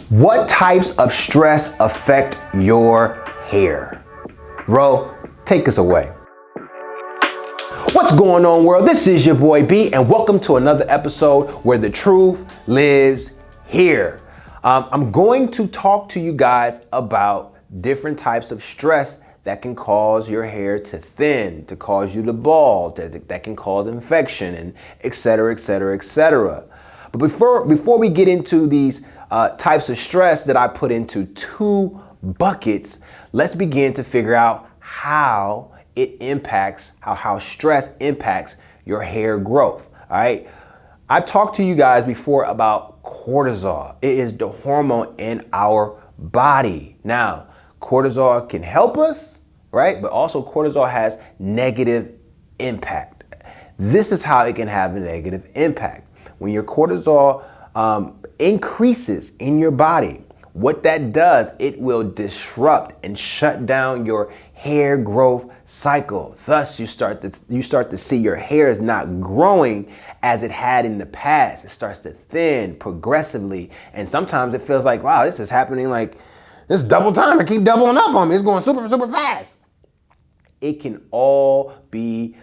What types of stress affect your hair? Ro, take us away. What's going on, world? This is your boy B, and welcome to another episode where the truth lives here. I'm going to talk to you guys about different types of stress that can cause your hair to thin, to cause you to bald, that can cause infection, and et cetera, et cetera, et cetera. But before we get into these types of stress that I put into two buckets, let's begin to figure out how it impacts, how stress impacts your hair growth. All right. I've talked to you guys before about cortisol. It is the hormone in our body. Now, cortisol can help us, right? But also cortisol has negative impact. This is how it can have a negative impact. When your cortisol increases in your body, what that does, it will disrupt and shut down your hair growth cycle. Thus, you start to see your hair is not growing as it had in the past. It starts to thin progressively, and sometimes it feels like, wow, this is happening like this double time. I keep doubling up on me. It's going super, super fast. It can all be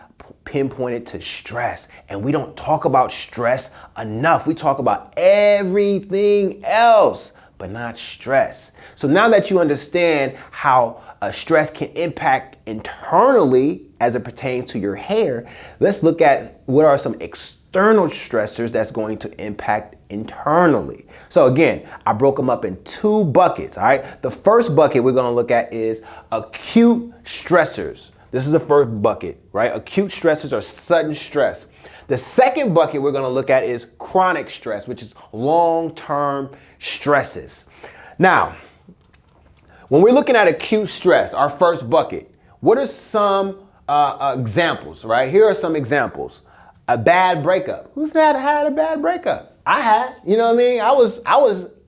pinpointed to stress, and we don't talk about stress enough. We talk about everything else, but not stress. So now that you understand how stress can impact internally as it pertains to your hair, let's look at what are some external stressors that's going to impact internally. So again, I broke them up in two buckets, all right? The first bucket we're gonna look at is acute stressors. This is the first bucket, right? Acute stressors are sudden stress. The second bucket we're gonna look at is chronic stress, which is long-term stresses. Now, when we're looking at acute stress, our first bucket, what are some examples, right? Here are some examples. A bad breakup. Who's had a bad breakup? I had, you know what I mean? I was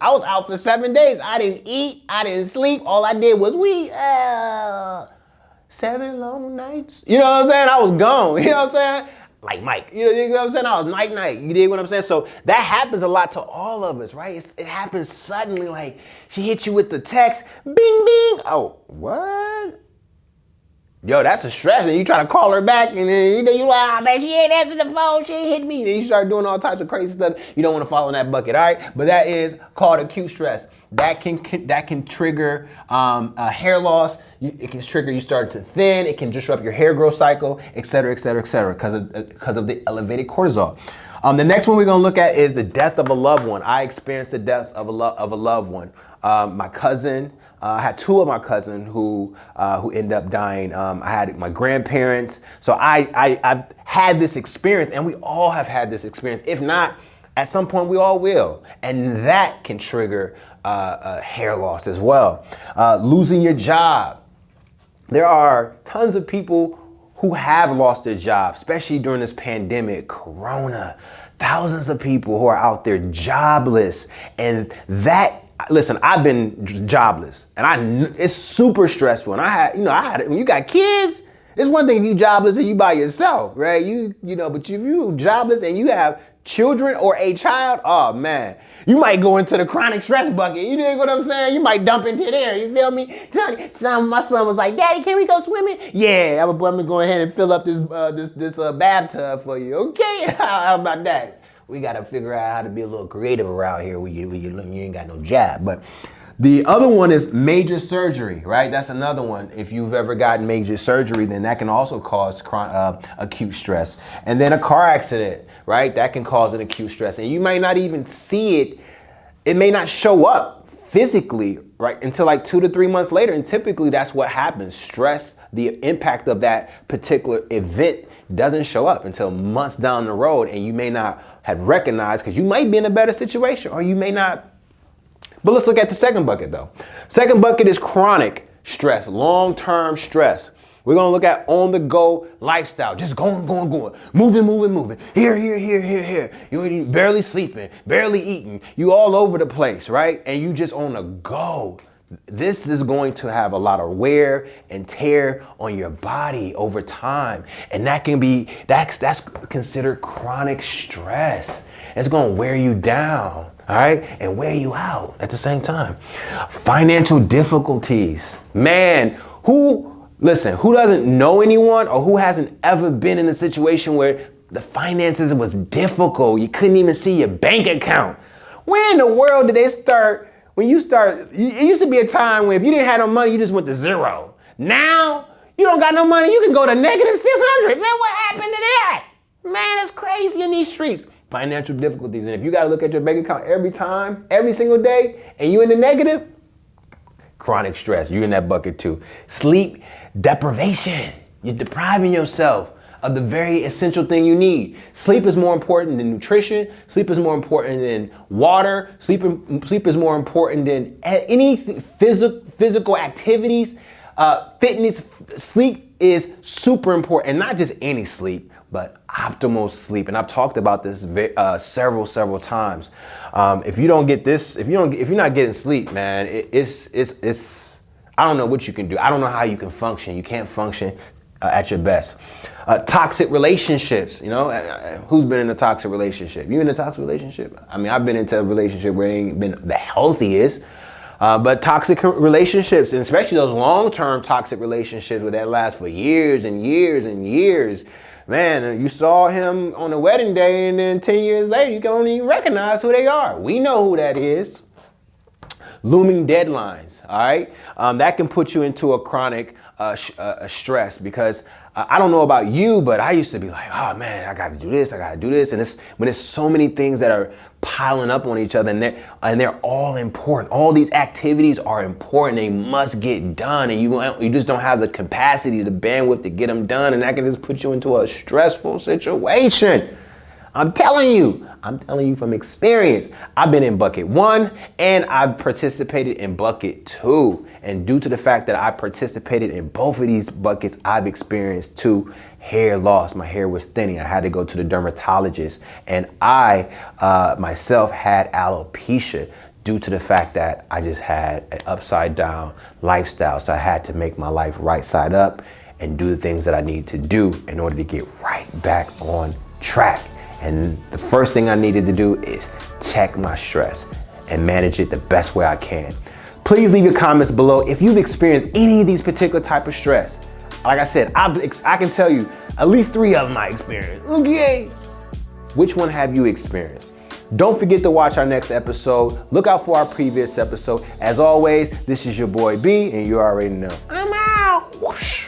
out for 7 days. I didn't eat, I didn't sleep. All I did was 7 long nights. You know what I'm saying? I was gone. You know what I'm saying? Like Mike. You know what I'm saying? I was night. You dig what I'm saying? So that happens a lot to all of us, right? It happens suddenly. Like she hit you with the text, bing, bing. Oh, what? Yo, that's a stress. And you try to call her back, and then you like, oh, man, she ain't answering the phone. She ain't hit me. Then you start doing all types of crazy stuff. You don't want to fall in that bucket, all right? But that is called acute stress. That can trigger hair loss. It can trigger you start to thin. It can disrupt your hair growth cycle, et cetera, et cetera, et cetera, because of the elevated cortisol. The next one we're gonna look at is the death of a loved one. I experienced the death of a loved one. My cousin. I had two of my cousins who ended up dying. I had my grandparents. So I've had this experience, and we all have had this experience. If not, at some point we all will, and that can trigger hair loss as well. Losing your job. There are tons of people who have lost their job, especially during this pandemic, Corona. Thousands of people who are out there jobless, and that. Listen, I've been jobless, and it's super stressful. And I had when you got kids, it's one thing if you jobless and you by yourself, right? But if you jobless and you have children or a child, oh man, you might go into the chronic stress bucket. You know what I'm saying? You might dump into there. You feel me? My son was like, "Daddy, can we go swimming?" Yeah, I'm gonna go ahead and fill up this bathtub for you. Okay, how about that? We got to figure out how to be a little creative around here when you ain't got no job. But the other one is major surgery, right? That's another one. If you've ever gotten major surgery, then that can also cause acute stress. And then a car accident, right? That can cause an acute stress. And you might not even see it. It may not show up physically, right, until like 2 to 3 months later. And typically that's what happens. Stress, the impact of that particular event doesn't show up until months down the road, and you may not have recognized because you might be in a better situation, or you may not. But let's look at the second bucket though. Second bucket is chronic stress, long-term stress. We're gonna look at on-the-go lifestyle, just going, moving. Here. You barely sleeping, barely eating. You all over the place, right? And you just on the go. This is going to have a lot of wear and tear on your body over time. And that's considered chronic stress. It's going to wear you down. all right, and wear you out at the same time. Financial difficulties. Man, who doesn't know anyone or who hasn't ever been in a situation where the finances was difficult? You couldn't even see your bank account. Where in the world did they start? It used to be a time when if you didn't have no money, you just went to zero. Now, you don't got no money, you can go to -600. Man, what happened to that? Man, it's crazy in these streets. Financial difficulties. And if you got to look at your bank account every time, every single day, and you in the negative, chronic stress, you in that bucket too. Sleep deprivation. You're depriving yourself of the very essential thing you need. Sleep is more important than nutrition. Sleep is more important than water. Sleep is more important than any physical activities. Fitness. Sleep is super important, and not just any sleep, but optimal sleep. And I've talked about this several times. If you don't get this, if you're not getting sleep, man, it's I don't know what you can do. I don't know how you can function. You can't function at your best. Toxic relationships, who's been in a toxic relationship? You in a toxic relationship? I mean, I've been into a relationship where it ain't been the healthiest, but toxic relationships, and especially those long-term toxic relationships where that last for years and years and years. Man, you saw him on the wedding day, and then 10 years later, you don't even recognize who they are. We know who that is. Looming deadlines, all right? That can put you into a chronic stress, because I don't know about you, but I used to be like, oh man, I gotta do this. And when there's so many things that are piling up on each other, and they're all important. All these activities are important. They must get done, and you just don't have the capacity, the bandwidth to get them done, and that can just put you into a stressful situation. I'm telling you from experience. I've been in bucket 1 and I've participated in bucket 2. And due to the fact that I participated in both of these buckets, I've experienced 2 hair loss. My hair was thinning. I had to go to the dermatologist, and I myself had alopecia due to the fact that I just had an upside down lifestyle. So I had to make my life right side up and do the things that I need to do in order to get right back on track. And the first thing I needed to do is check my stress and manage it the best way I can. Please leave your comments below if you've experienced any of these particular type of stress. Like I said, I can tell you at least 3 of them I experienced. Okay. Which one have you experienced? Don't forget to watch our next episode. Look out for our previous episode. As always, this is your boy B, and you already know. I'm out. Whoosh.